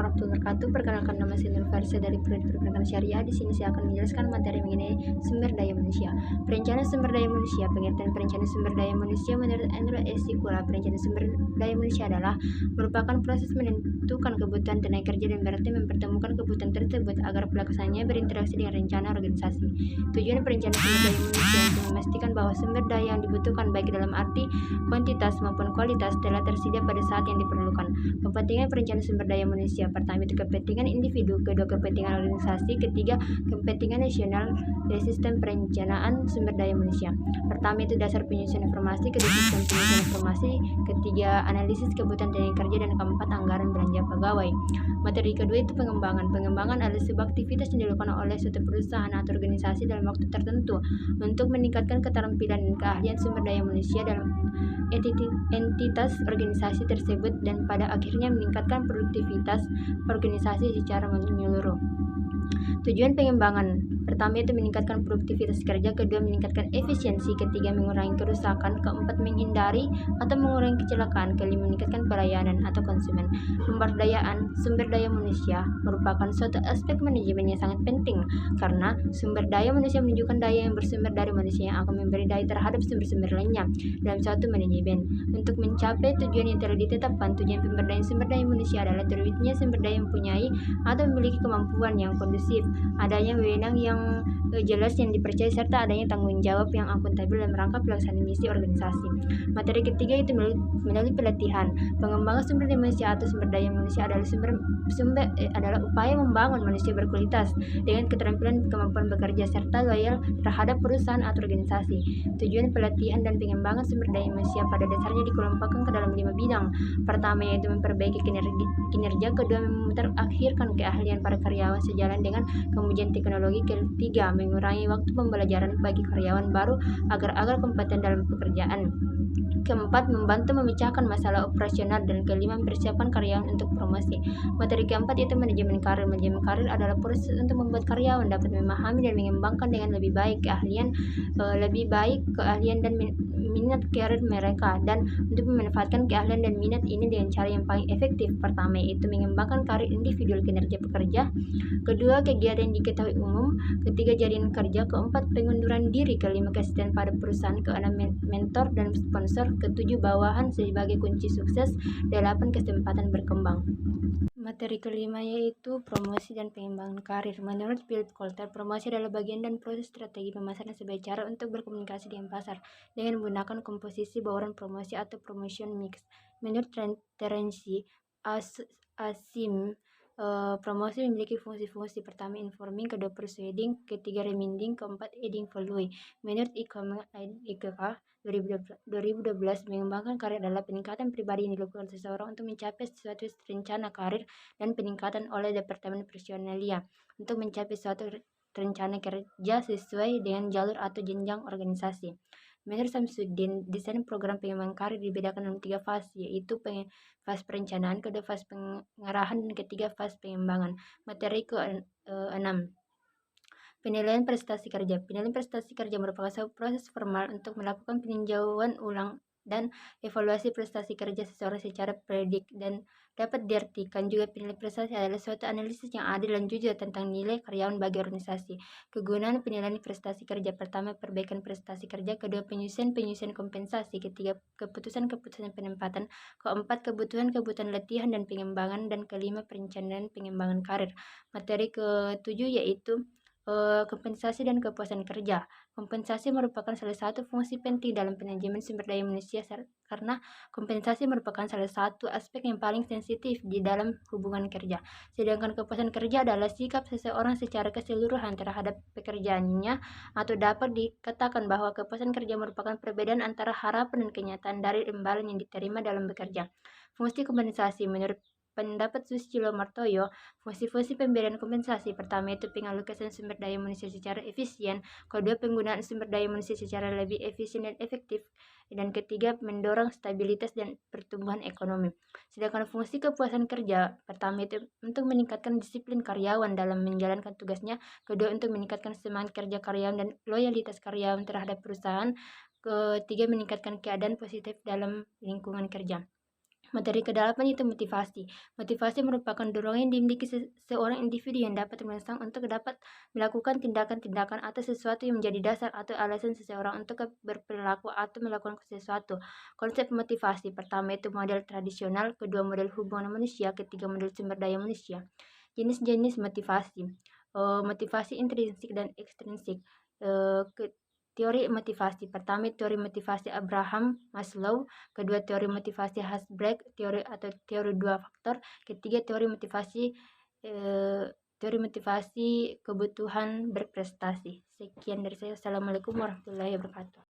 warahmatullahi wabarakatuh. Perkenalkan, nama saya Nur Farsa dari Prodi Perbankan Syariah. Di sini saya akan menjelaskan materi mengenai sumber daya manusia. Perencanaan sumber daya manusia. Pengertian perencanaan sumber daya manusia menurut Andrew S. Sikula. Perencanaan sumber daya manusia adalah merupakan proses menentukan kebutuhan tenaga kerja dan berarti mempertemukan kebutuhan tersebut agar pelaksananya berinteraksi dengan rencana organisasi. Tujuan perencanaan sumber daya manusia untuk memastikan bahwa sumber daya yang dibutuhkan baik dalam arti kuantitas maupun kualitas telah tersedia pada saat yang diperlukan. Kepentingan perencanaan sumber daya manusia. Pertama itu kepentingan individu, kedua kepentingan organisasi, ketiga kepentingan nasional dari sistem perencanaan sumber daya manusia. Pertama itu dasar penyusunan informasi, kedua sistem penyusunan informasi, ketiga analisis kebutuhan tenaga kerja, dan keempat anggaran belanja pegawai. Materi kedua itu pengembangan. Pengembangan adalah sebuah aktivitas yang dilakukan oleh suatu perusahaan atau organisasi dalam waktu tertentu untuk meningkatkan keterampilan dan keahlian sumber daya manusia dalam entitas organisasi tersebut dan pada akhirnya meningkatkan produktivitas organisasi secara menyeluruh. Tujuan pengembangan. Pertama itu meningkatkan produktivitas kerja, kedua meningkatkan efisiensi, ketiga mengurangi kerusakan, keempat menghindari atau mengurangi kecelakaan, kelima meningkatkan pelayanan atau konsumen. Pemberdayaan sumber daya manusia merupakan suatu aspek manajemen yang sangat penting karena sumber daya manusia menunjukkan daya yang bersumber dari manusia yang akan memberi daya terhadap sumber-sumber lainnya dalam suatu manajemen. Untuk mencapai tujuan yang telah ditetapkan, tujuan pemberdayaan sumber daya manusia adalah terwujudnya sumber daya yang mempunyai atau memiliki kemampuan yang kondusif, adanya wewenang yang jelas yang dipercaya, serta adanya tanggung jawab yang akuntabel dalam rangka pelaksanaan misi organisasi. Materi ketiga itu melalui pelatihan. Pengembangan sumber daya manusia atau sumber daya manusia adalah upaya membangun manusia berkualitas dengan keterampilan kemampuan bekerja serta loyal terhadap perusahaan atau organisasi. Tujuan pelatihan dan pengembangan sumber daya manusia pada dasarnya dikelompokkan ke dalam 5 bidang. Pertama yaitu memperbaiki kinerja, kedua muterakhirkan keahlian para karyawan sejalan dengan kemajuan teknologi, ketiga mengurangi waktu pembelajaran bagi karyawan baru agar kompeten dalam pekerjaan, keempat membantu memecahkan masalah operasional, dan kelima mempersiapkan karyawan untuk promosi. Materi keempat yaitu manajemen karir. Manajemen karir adalah proses untuk membuat karyawan dapat memahami dan mengembangkan dengan lebih baik keahlian dan minat karir mereka, dan untuk memanfaatkan keahlian dan minat ini dengan cara yang paling efektif. Pertama yaitu mengembangkan karir individual kinerja pekerja, kedua kegiatan yang diketahui umum, ketiga jaringan kerja, keempat pengunduran diri, kelima kesetiaan pada perusahaan, keenam mentor dan sponsor, ketujuh bawahan sebagai kunci sukses, delapan kesempatan berkembang. Materi kelima yaitu promosi dan pengembangan karir. Menurut Philip Kotler, promosi adalah bagian dan proses strategi pemasaran sebagai cara untuk berkomunikasi dengan pasar dengan menggunakan komposisi bauran promosi atau promotion mix. Menurut Terence Asim, promosi memiliki fungsi-fungsi. Pertama informing, kedua persuading, ketiga reminding, keempat adding value. Menurut IKK 2012, mengembangkan karir adalah peningkatan pribadi yang dilakukan seseorang untuk mencapai suatu rencana karir dan peningkatan oleh Departemen Personalia untuk mencapai suatu rencana kerja sesuai dengan jalur atau jenjang organisasi. Menurut Samsudin, desain program pengembangan karir dibedakan dalam 3 fase, yaitu fase perencanaan, kedua fase pengarahan, dan ketiga fase pengembangan. Materi ke-6. Penilaian prestasi kerja. Penilaian prestasi kerja merupakan sebuah proses formal untuk melakukan peninjauan ulang dan evaluasi prestasi kerja seseorang secara periodik dan dapat diartikan juga penilaian prestasi adalah suatu analisis yang adil dan jujur tentang nilai karyawan bagi organisasi. Kegunaan penilaian prestasi kerja. Pertama, perbaikan prestasi kerja, kedua penyusunan kompensasi, ketiga keputusan penempatan, keempat kebutuhan latihan dan pengembangan, dan kelima perencanaan pengembangan karir. Materi ke-7 yaitu kompensasi dan kepuasan kerja. Kompensasi merupakan salah satu fungsi penting dalam manajemen sumber daya manusia karena kompensasi merupakan salah satu aspek yang paling sensitif di dalam hubungan kerja. Sedangkan kepuasan kerja adalah sikap seseorang secara keseluruhan terhadap pekerjaannya, atau dapat dikatakan bahwa kepuasan kerja merupakan perbedaan antara harapan dan kenyataan dari imbalan yang diterima dalam bekerja. Fungsi kompensasi menurut pendapat Susilo Martoyo, fungsi-fungsi pemberian kompensasi. Pertama itu pengalokasian sumber daya manusia secara efisien, kedua penggunaan sumber daya manusia secara lebih efisien dan efektif, dan ketiga mendorong stabilitas dan pertumbuhan ekonomi. Sedangkan fungsi kepuasan kerja, pertama itu untuk meningkatkan disiplin karyawan dalam menjalankan tugasnya, kedua untuk meningkatkan semangat kerja karyawan dan loyalitas karyawan terhadap perusahaan, ketiga meningkatkan keadaan positif dalam lingkungan kerja. Materi kedalaman itu motivasi. Motivasi merupakan dorongan yang dimiliki seorang individu yang dapat merangsang untuk dapat melakukan tindakan-tindakan atau sesuatu yang menjadi dasar atau alasan seseorang untuk berperilaku atau melakukan sesuatu. Konsep motivasi pertama itu model tradisional, kedua model hubungan manusia, ketiga model sumber daya manusia. Jenis-jenis motivasi. Motivasi intrinsik dan ekstrinsik. Teori motivasi pertama teori motivasi Abraham Maslow, kedua teori motivasi Hasberg, teori dua faktor, ketiga teori motivasi kebutuhan berprestasi. Sekian dari saya. Assalamualaikum warahmatullahi wabarakatuh.